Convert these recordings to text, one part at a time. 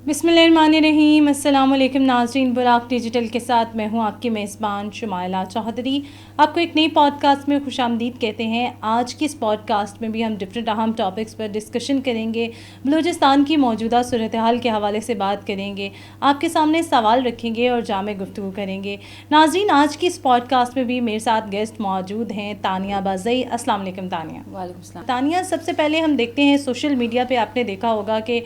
بسم اللہ الرحمن الرحیم۔ السلام علیکم ناظرین، براق ڈیجیٹل کے ساتھ میں ہوں آپ کی میزبان شمائلہ چوہدری۔ آپ کو ایک نئی پوڈ کاسٹ میں خوش آمدید کہتے ہیں۔ آج کی اس پوڈ کاسٹ میں بھی ہم ڈفرینٹ اہم ٹاپکس پر ڈسکشن کریں گے، بلوچستان کی موجودہ صورتحال کے حوالے سے بات کریں گے، آپ کے سامنے سوال رکھیں گے اور جامع گفتگو کریں گے۔ ناظرین، آج کی اس پوڈ کاسٹ میں بھی میرے ساتھ گیسٹ موجود ہیں تانیہ بازئی۔ السلام علیکم تانیہ۔ وعلیکم السلام۔ تانیہ، سب سے پہلے ہم دیکھتے ہیں سوشل میڈیا پہ آپ نے دیکھا ہوگا کہ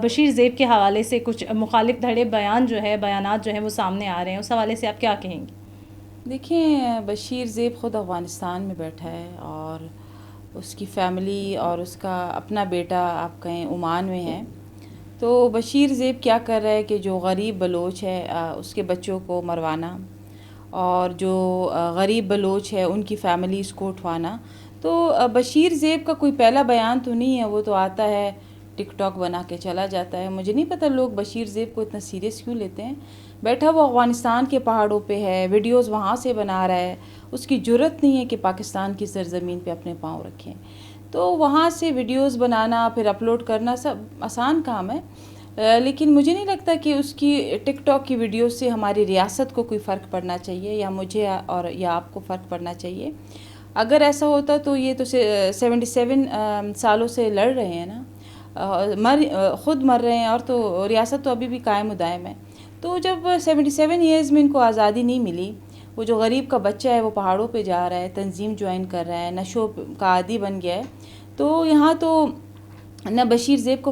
بشیر زیب کے حوالے سے کچھ مخالف دھڑے بیانات جو ہیں وہ سامنے آ رہے ہیں، اس حوالے سے آپ کیا کہیں گے؟ دیکھیں، بشیر زیب خود افغانستان میں بیٹھا ہے اور اس کی فیملی اور اس کا اپنا بیٹا آپ کہیں عمان میں ہے۔ تو بشیر زیب کیا کر رہا ہے کہ جو غریب بلوچ ہے اس کے بچوں کو مروانا، اور جو غریب بلوچ ہے ان کی فیملیز کو اٹھوانا۔ تو بشیر زیب کا کوئی پہلا بیان تو نہیں ہے، وہ تو آتا ہے ٹک ٹاک بنا کے چلا جاتا ہے۔ مجھے نہیں پتہ لوگ بشیر زیب کو اتنا سیریس کیوں لیتے ہیں۔ بیٹھا وہ افغانستان کے پہاڑوں پہ ہے، ویڈیوز وہاں سے بنا رہا ہے، اس کی جرت نہیں ہے کہ پاکستان کی سرزمین پہ اپنے پاؤں رکھیں۔ تو وہاں سے ویڈیوز بنانا پھر اپلوڈ کرنا سب آسان کام ہے، لیکن مجھے نہیں لگتا کہ اس کی ٹک ٹاک کی ویڈیوز سے ہماری ریاست کو کوئی فرق پڑنا چاہیے، یا مجھے اور یا آپ کو فرق پڑنا چاہیے۔ اگر ایسا ہوتا تو یہ تو 77 سالوں سے لڑ رہے ہیں نا، خود مر رہے ہیں، اور تو ریاست تو ابھی بھی قائم و دائم ہے۔ تو جب 77 ایئرز میں ان کو آزادی نہیں ملی، وہ جو غریب کا بچہ ہے وہ پہاڑوں پہ جا رہا ہے، تنظیم جوائن کر رہا ہے، نشوں کا عادی بن گیا ہے، تو یہاں تو نہ بشیر زیب کو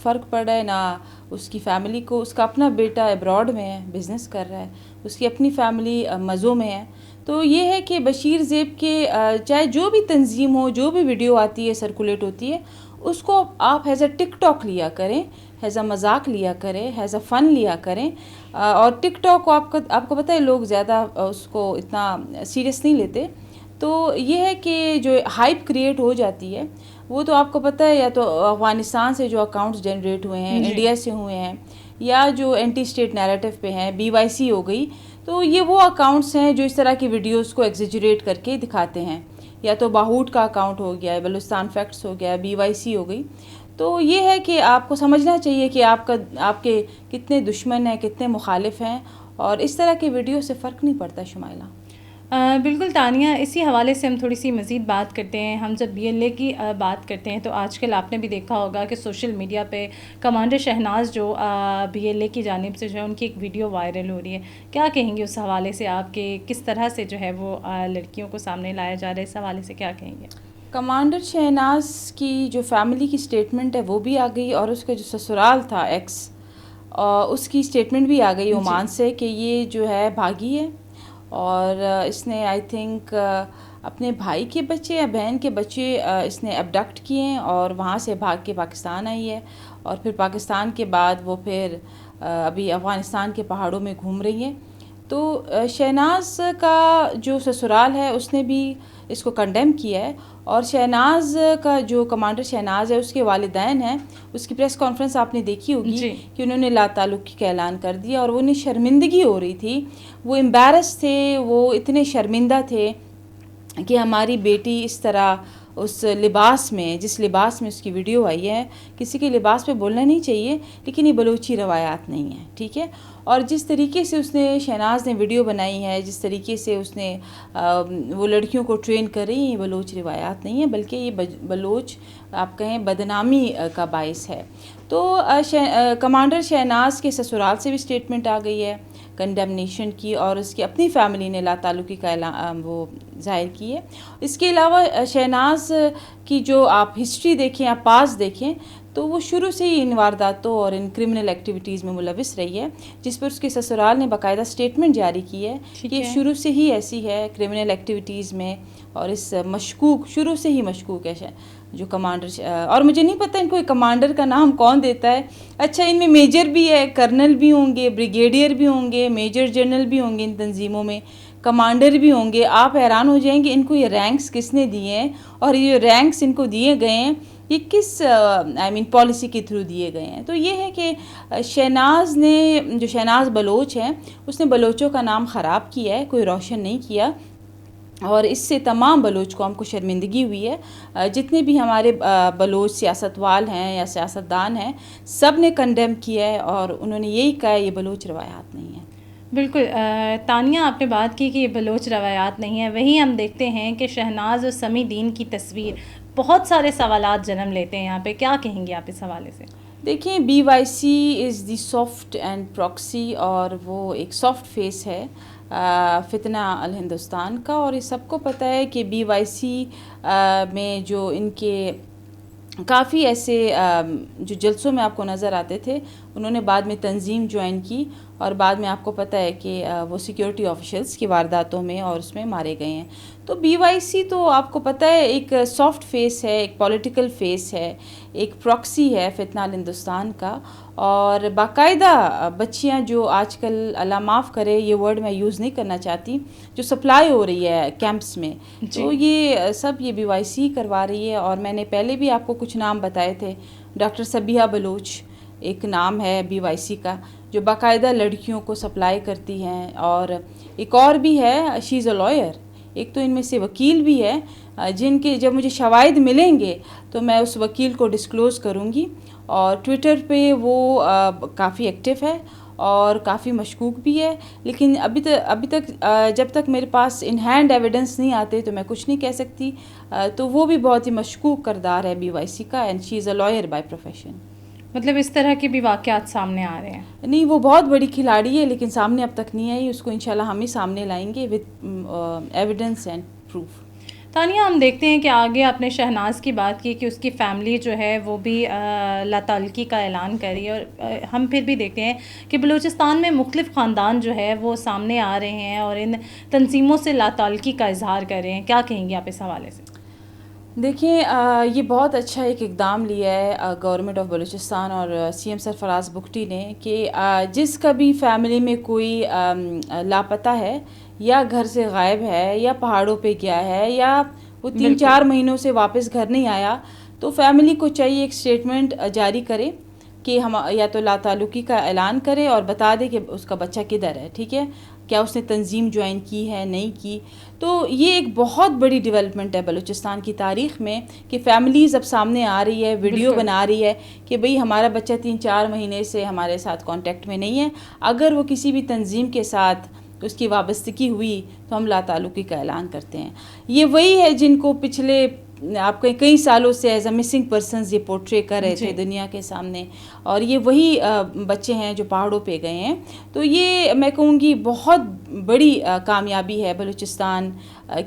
فرق پڑ رہا ہے، نہ اس کی فیملی کو۔ اس کا اپنا بیٹا ابراڈ میں ہے، بزنس کر رہا ہے، اس کی اپنی فیملی مزوں میں ہے۔ تو یہ ہے کہ بشیر زیب کے چاہے جو بھی تنظیم ہو، جو بھی ویڈیو آتی ہے سرکولیٹ ہوتی ہے، اس کو آپ ایز اے ٹک ٹاک لیا کریں، ایز اے مذاق لیا کریں، ایز اے فن لیا کریں۔ اور ٹک ٹاک کو آپ کو پتہ ہے لوگ زیادہ اس کو اتنا سیریس نہیں لیتے۔ تو یہ ہے کہ جو ہائپ کریٹ ہو جاتی ہے وہ تو آپ کو پتہ ہے، یا تو افغانستان سے جو اکاؤنٹس جنریٹ ہوئے ہیں، انڈیا سے ہوئے ہیں، یا جو اینٹی اسٹیٹ نیریٹو پہ ہیں، BYC ہو گئی، تو یہ وہ اکاؤنٹس ہیں جو اس طرح کی ویڈیوز کو ایگزیجریٹ کر کے دکھاتے ہیں۔ یا تو باہوٹ کا اکاؤنٹ ہو گیا ہے، بلوچستان فیکٹس ہو گیا، BYC ہو گئی۔ تو یہ ہے کہ آپ کو سمجھنا چاہیے کہ آپ کے کتنے دشمن ہیں، کتنے مخالف ہیں، اور اس طرح کے ویڈیو سے فرق نہیں پڑتا شمائلہ۔ بالکل تانیہ، اسی حوالے سے ہم تھوڑی سی مزید بات کرتے ہیں۔ ہم جب BLA کی بات کرتے ہیں تو آج کل آپ نے بھی دیکھا ہوگا کہ سوشل میڈیا پہ کمانڈر شہناز جو BLA کی جانب سے جو ہے ان کی ایک ویڈیو وائرل ہو رہی ہے، کیا کہیں گے اس حوالے سے آپ کے کس طرح سے جو ہے وہ لڑکیوں کو سامنے لایا جا رہا ہے، اس حوالے سے کیا کہیں گے؟ کمانڈر شہناز کی جو فیملی کی سٹیٹمنٹ ہے وہ بھی آ گئی، اور اس کا جو سسرال تھا ایکس، اس کی سٹیٹمنٹ بھی آ گئی عمان سے کہ یہ جو ہے بھاگی ہے، اور اس نے آئی تھنک اپنے بھائی کے بچے یا بہن کے بچے اس نے ابڈکٹ کیے ہیں، اور وہاں سے بھاگ کے پاکستان آئی ہے، اور پھر پاکستان کے بعد وہ پھر ابھی افغانستان کے پہاڑوں میں گھوم رہی ہے۔ تو شہناز کا جو سسرال ہے اس نے بھی اس کو کنڈیم کیا ہے، اور شہناز کا جو کمانڈر شہناز ہے اس کے والدین ہیں، اس کی پریس کانفرنس آپ نے دیکھی ہوگی کہ انہوں نے لا تعلقی کا اعلان کر دیا، اور وہ انہیں شرمندگی ہو رہی تھی، وہ امبیرس تھے، وہ اتنے شرمندہ تھے کہ ہماری بیٹی اس طرح اس لباس میں، جس لباس میں اس کی ویڈیو آئی ہے، کسی کے لباس پہ بولنا نہیں چاہیے، لیکن یہ بلوچی روایات نہیں ہیں، ٹھیک ہے۔ اور جس طریقے سے اس نے شہناز نے ویڈیو بنائی ہے، جس طریقے سے اس نے وہ لڑکیوں کو ٹرین کر رہی ہیں، یہ بلوچ روایات نہیں ہیں، بلکہ یہ بلوچ آپ کہیں بدنامی کا باعث ہے۔ تو کمانڈر شہناز کے سسرال سے بھی سٹیٹمنٹ آ گئی ہے کنڈمنیشن کی، اور اس کی اپنی فیملی نے لا تعلقی کا وہ ظاہر کی ہے۔ اس کے علاوہ شہناز کی جو آپ ہسٹری دیکھیں، آپ پاس دیکھیں، تو وہ شروع سے ہی ان وارداتوں اور ان کرمنل ایکٹیویٹیز میں ملوث رہی ہے، جس پر اس کے سسرال نے باقاعدہ سٹیٹمنٹ جاری کی ہے کہ شروع سے ہی ایسی ہے کرمنل ایکٹیویٹیز میں، اور اس مشکوک شروع سے ہی مشکوک ہے جو کمانڈر، اور مجھے نہیں پتہ ان کو کمانڈر کا نام کون دیتا ہے۔ اچھا، ان میں میجر بھی ہے، کرنل بھی ہوں گے، بریگیڈیئر بھی ہوں گے، میجر جنرل بھی ہوں گے، ان تنظیموں میں کمانڈر بھی ہوں گے۔ آپ حیران ہو جائیں گے ان کو یہ رینکس کس نے دیے ہیں، اور یہ رینکس ان کو دیے گئے ہیں یہ کس پالیسی کے تھرو دیے گئے ہیں۔ تو یہ ہے کہ شہناز نے، جو شہناز بلوچ ہے، اس نے بلوچوں کا نام خراب کیا ہے، کوئی روشن نہیں کیا۔ اور اس سے تمام بلوچ قوم کو شرمندگی ہوئی ہے. جتنے بھی ہمارے بلوچ سیاستوال ہیں یا سیاستدان ہیں سب نے کنڈیم کیا ہے اور انہوں نے یہی کہا ہے یہ بلوچ روایات نہیں ہیں. بالکل. تانیہ آپ نے بات کی کہ یہ بلوچ روایات نہیں ہیں، وہیں ہم دیکھتے ہیں کہ شہناز اور سمیع دین کی تصویر بہت سارے سوالات جنم لیتے ہیں یہاں پہ. کیا کہیں گے آپ اس حوالے سے؟ دیکھیں BYC is the soft and proxy, اور وہ ایک سافٹ فیس ہے فتنہ الہندوستان کا، اور یہ سب کو پتہ ہے کہ BYC میں جو ان کے کافی ایسے جو جلسوں میں آپ کو نظر آتے تھے انہوں نے بعد میں تنظیم جوائن کی، اور بعد میں آپ کو پتہ ہے کہ وہ سیکیورٹی آفیشلز کی وارداتوں میں اور اس میں مارے گئے ہیں. تو BYC تو آپ کو پتہ ہے ایک سافٹ فیس ہے، ایک پولیٹیکل فیس ہے، ایک پراکسی ہے فتنہ الہندوستان کا. اور باقاعدہ بچیاں جو آج کل اللہ معاف کرے یہ ورڈ میں یوز نہیں کرنا چاہتی، جو سپلائی ہو رہی ہے کیمپس میں، تو یہ سب یہ BYC کروا رہی ہے. اور میں نے پہلے بھی آپ کو کچھ نام بتائے تھے. ڈاکٹر صبیحہ بلوچ ایک نام ہے BYC کا جو باقاعدہ لڑکیوں کو سپلائی کرتی ہیں، اور ایک اور بھی ہے شی از اے لائر. ایک تو ان میں سے وکیل بھی ہے جن کے جب مجھے شواہد ملیں گے تو میں اس وکیل کو ڈسکلوز کروں گی. اور ٹویٹر پہ وہ کافی ایکٹیو ہے اور کافی مشکوک بھی ہے، لیکن ابھی تک جب تک میرے پاس ان ہینڈ ایویڈنس نہیں آتے تو میں کچھ نہیں کہہ سکتی. تو وہ بھی بہت ہی مشکوک کردار ہے BYC کا، and she is a lawyer by profession. مطلب اس طرح کے بھی واقعات سامنے آ رہے ہیں؟ نہیں، وہ بہت بڑی کھلاڑی ہے لیکن سامنے اب تک نہیں آئی. اس کو انشاءاللہ ہم ہی سامنے لائیں گے with evidence and proof. Tania ہم دیکھتے ہیں کہ آگے آپ نے شہناز کی بات کی کہ اس کی فیملی جو ہے وہ بھی لاتعلقی کا اعلان کری، اور ہم پھر بھی دیکھتے ہیں کہ بلوچستان میں مختلف خاندان جو ہے وہ سامنے آ رہے ہیں اور ان تنظیموں سے لاتعلقی کا اظہار کر رہے ہیں. کیا کہیں گے آپ اس حوالے سے؟ دیکھیں یہ بہت اچھا ایک اقدام لیا ہے گورنمنٹ آف بلوچستان اور CM سرفراز بگٹی نے کہ جس کا بھی فیملی میں کوئی لاپتہ ہے یا گھر سے غائب ہے یا پہاڑوں پہ گیا ہے یا وہ 3-4 مہینوں سے واپس گھر نہیں آیا، تو فیملی کو چاہیے ایک اسٹیٹمنٹ جاری کرے کہ ہم یا تو لاتعلقی کا اعلان کرے اور بتا دے کہ اس کا بچہ کدھر ہے. ٹھیک ہے، کیا اس نے تنظیم جوائن کی ہے نہیں کی. تو یہ ایک بہت بڑی ڈیولپمنٹ ہے بلوچستان کی تاریخ میں کہ فیملیز اب سامنے آ رہی ہے، ویڈیو بنا رہی ہے کہ بھئی ہمارا بچہ 3-4 مہینے سے ہمارے ساتھ کانٹیکٹ میں نہیں ہے، اگر وہ کسی بھی تنظیم کے ساتھ اس کی وابستگی ہوئی تو ہم لاتعلقی کا اعلان کرتے ہیں. یہ وہی ہے جن کو پچھلے آپ کئی سالوں سے ایز اے مسنگ پرسنز یہ پورٹرے کر رہے تھے دنیا کے سامنے، اور یہ وہی بچے ہیں جو پہاڑوں پہ گئے ہیں. تو یہ میں کہوں گی بہت بڑی کامیابی ہے بلوچستان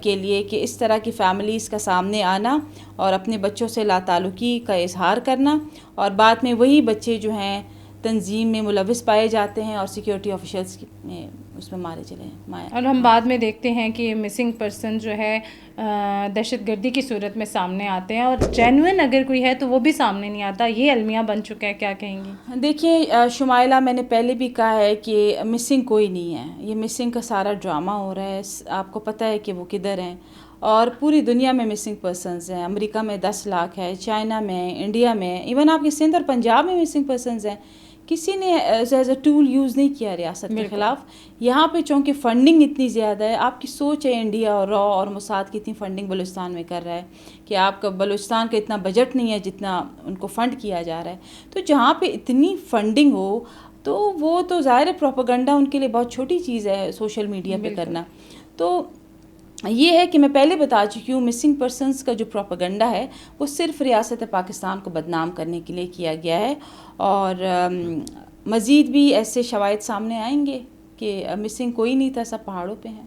کے لیے کہ اس طرح کی فیملیز کا سامنے آنا اور اپنے بچوں سے لاتعلقی کا اظہار کرنا، اور بعد میں وہی بچے جو ہیں تنظیم میں ملوث پائے جاتے ہیں اور سیکیورٹی آفیشلز میں اس میں مارے چلے ہیں. اور ہم بعد میں دیکھتے ہیں کہ مسنگ پرسن جو ہے دہشت گردی کی صورت میں سامنے آتے ہیں، اور جینوئن اگر کوئی ہے تو وہ بھی سامنے نہیں آتا. یہ المیہ بن چکا ہے. کیا کہیں گی؟ دیکھیے شمائلہ، میں نے پہلے بھی کہا ہے کہ مسنگ کوئی نہیں ہے، یہ مسنگ کا سارا ڈرامہ ہو رہا ہے. آپ کو پتہ ہے کہ وہ کدھر ہیں، اور پوری دنیا میں مسنگ پرسنز ہیں. امریکہ میں 10 لاکھ ہے، چائنا میں، انڈیا میں، ایون آپ کی سندھ اور پنجاب میں مسنگ پرسنز ہیں. کسی نے ایز اے ٹول یوز نہیں کیا ریاست کے خلاف. یہاں پہ چونکہ فنڈنگ اتنی زیادہ ہے، آپ کی سوچ ہے انڈیا اور را اور موساد کی اتنی فنڈنگ بلوچستان میں کر رہا ہے کہ آپ کا بلوچستان کا اتنا بجٹ نہیں ہے جتنا ان کو فنڈ کیا جا رہا ہے. تو جہاں پہ اتنی فنڈنگ ہو تو وہ تو ظاہر پروپیگنڈا ان کے لیے بہت چھوٹی چیز ہے سوشل میڈیا پہ کرنا. تو یہ ہے کہ میں پہلے بتا چکی ہوں مسنگ پرسنز کا جو پروپیگنڈا ہے وہ صرف ریاست پاکستان کو بدنام کرنے کے لیے کیا گیا ہے، اور مزید بھی ایسے شواہد سامنے آئیں گے کہ مسنگ کوئی نہیں تھا، سب پہاڑوں پہ ہیں.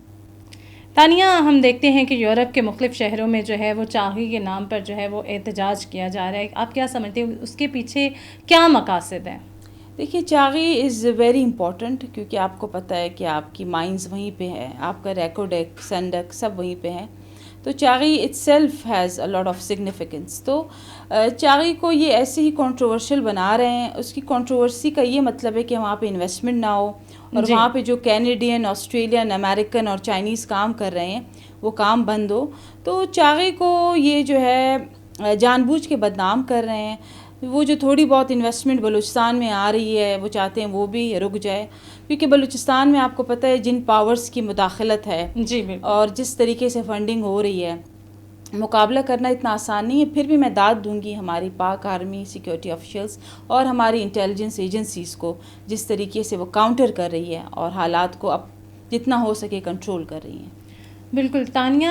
تانیہ ہم دیکھتے ہیں کہ یورپ کے مختلف شہروں میں جو ہے وہ چاغی کے نام پر جو ہے وہ احتجاج کیا جا رہا ہے. آپ کیا سمجھتے ہیں اس کے پیچھے کیا مقاصد ہیں؟ دیکھیے چاغی از ویری امپورٹنٹ، کیونکہ آپ کو پتہ ہے کہ آپ کی مائنز وہیں پہ ہے، آپ کا ریکوڈیک سینڈک سب وہیں پہ ہیں. تو Chagai it self has a lot of significance. تو چاغی کو یہ ایسے ہی کنٹروورشل بنا رہے ہیں. اس کی کنٹروورسی کا یہ مطلب ہے کہ وہاں پہ انویسٹمنٹ نہ ہو، اور وہاں پہ جو کینیڈین، آسٹریلین، امریکن اور چائنیز کام کر رہے ہیں وہ کام بند ہو. تو چاغی کو یہ جو ہے جان بوجھ کے بدنام کر رہے ہیں. وہ جو تھوڑی بہت انویسٹمنٹ بلوچستان میں آ رہی ہے وہ چاہتے ہیں وہ بھی رک جائے، کیونکہ بلوچستان میں آپ کو پتہ ہے جن پاورز کی مداخلت ہے جی بالکل، اور جس طریقے سے فنڈنگ ہو رہی ہے، مقابلہ کرنا اتنا آسان نہیں ہے. پھر بھی میں داد دوں گی ہماری پاک آرمی، سیکیورٹی آفیشلز اور ہماری انٹیلیجنس ایجنسیز کو، جس طریقے سے وہ کاؤنٹر کر رہی ہے اور حالات کو اب جتنا ہو سکے کنٹرول کر رہی ہیں. بالکل. تانیہ،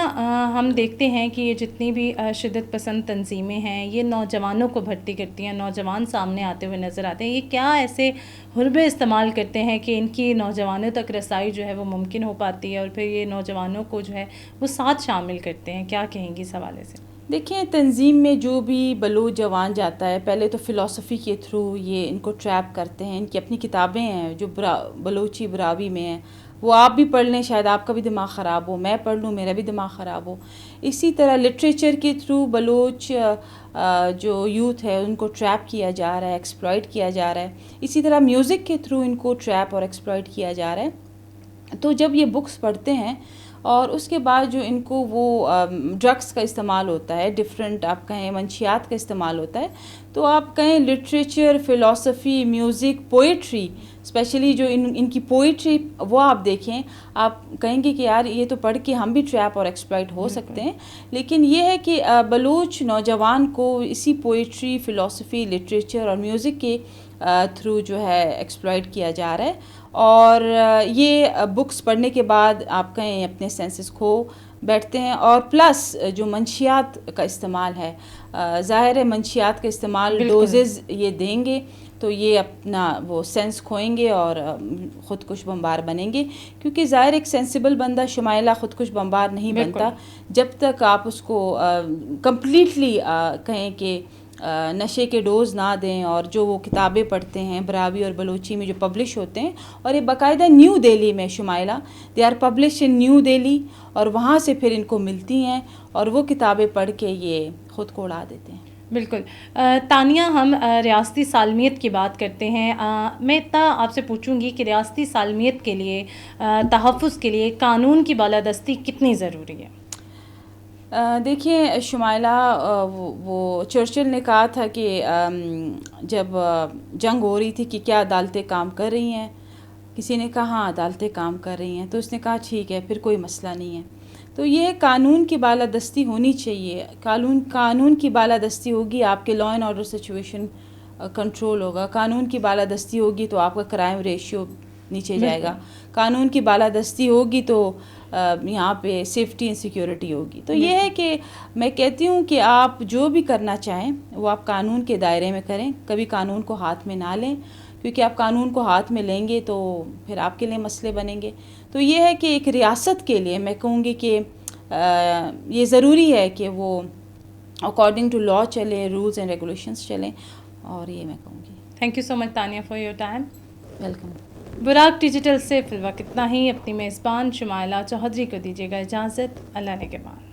ہم دیکھتے ہیں کہ یہ جتنی بھی شدت پسند تنظیمیں ہیں یہ نوجوانوں کو بھرتی کرتی ہیں، نوجوان سامنے آتے ہوئے نظر آتے ہیں. یہ کیا ایسے حربے استعمال کرتے ہیں کہ ان کی نوجوانوں تک رسائی جو ہے وہ ممکن ہو پاتی ہے، اور پھر یہ نوجوانوں کو جو ہے وہ ساتھ شامل کرتے ہیں؟ کیا کہیں گی اس حوالے سے؟ دیکھیں، تنظیم میں جو بھی بلوچ جوان جاتا ہے پہلے تو فلسفی کے تھرو یہ ان کو ٹریپ کرتے ہیں. ان کی اپنی کتابیں ہیں جو بلوچی براوی میں ہیں، وہ آپ بھی پڑھ لیں، شاید آپ کا بھی دماغ خراب ہو، میں پڑھ لوں میرا بھی دماغ خراب ہو. اسی طرح لٹریچر کے تھرو بلوچ جو یوتھ ہے ان کو ٹریپ کیا جا رہا ہے، ایکسپلائٹ کیا جا رہا ہے. اسی طرح میوزک کے تھرو ان کو ٹریپ اور ایکسپلائٹ کیا جا رہا ہے. تو جب یہ بکس پڑھتے ہیں اور اس کے بعد جو ان کو وہ ڈرگس کا استعمال ہوتا ہے، ڈفرینٹ آپ کہیں منشیات کا استعمال ہوتا ہے، تو آپ کہیں لٹریچر، فلسفی، میوزک، پوئٹری، اسپیشلی جو ان کی پوئٹری وہ آپ دیکھیں، آپ کہیں گے کہ یار یہ تو پڑھ کے ہم بھی ٹریپ اور ایکسپلائٹ ہو سکتے ہیں. لیکن یہ ہے کہ بلوچ نوجوان کو اسی پوئٹری، فلسفی، لٹریچر اور میوزک کے تھرو جو ہے ایکسپلائٹ کیا جا رہا ہے. اور یہ بکس پڑھنے کے بعد آپ کہیں اپنے سینسز کھو بیٹھتے ہیں. اور پلس جو منشیات کا استعمال ہے، ظاہر ہے منشیات کا استعمال ڈوزز یہ دیں گے تو یہ اپنا وہ سینس کھوئیں گے اور خودکش بمبار بنیں گے. کیونکہ ظاہر ایک سینسیبل بندہ شمائلہ خودکش بمبار نہیں بنتا جب تک آپ اس کو کمپلیٹلی کہیں کہ نشے کے ڈوز نہ دیں. اور جو وہ کتابیں پڑھتے ہیں براوی اور بلوچی میں جو پبلش ہوتے ہیں، اور یہ باقاعدہ نیو دہلی میں Shumaila they are publish in new Delhi, اور وہاں سے پھر ان کو ملتی ہیں اور وہ کتابیں پڑھ کے یہ خود کو اڑا دیتے ہیں. بالکل. تانیہ، ہم ریاستی سالمیت کی بات کرتے ہیں. میں اتنا آپ سے پوچھوں گی کہ ریاستی سالمیت کے لیے، تحفظ کے لیے قانون کی بالادستی کتنی ضروری ہے؟ دیکھیں شمائلہ، وہ چرچل نے کہا تھا کہ جب جنگ ہو رہی تھی کہ کیا عدالتیں کام کر رہی ہیں، کسی نے کہا ہاں عدالتیں کام کر رہی ہیں، تو اس نے کہا ٹھیک ہے پھر کوئی مسئلہ نہیں ہے. تو یہ قانون کی بالادستی ہونی چاہیے. قانون کی بالادستی ہوگی آپ کے law and order situation control ہوگا. قانون کی بالادستی ہوگی تو آپ کا کرائم ریشیو نیچے جائے گا. قانون کی بالادستی ہوگی تو یہاں پہ سیفٹی اینڈ سیکیورٹی ہوگی. تو یہ ہے کہ میں کہتی ہوں کہ آپ جو بھی کرنا چاہیں وہ آپ قانون کے دائرے میں کریں، کبھی قانون کو ہاتھ میں نہ لیں، کیونکہ آپ قانون کو ہاتھ میں لیں گے تو پھر آپ کے لیے مسئلے بنیں گے. تو یہ ہے کہ ایک ریاست کے لیے میں کہوں گی کہ یہ ضروری ہے کہ وہ اکارڈنگ ٹو لا چلیں، رولز اینڈ ریگولیشنز چلیں. اور یہ میں کہوں گی. Thank you so much Tania for your time. Welcome. Buraq digital سے فی الوقت اتنا ہی. اپنی میزبان شمائلہ چوہدری کو دیجیے گا اجازت. اللہ نگہبان.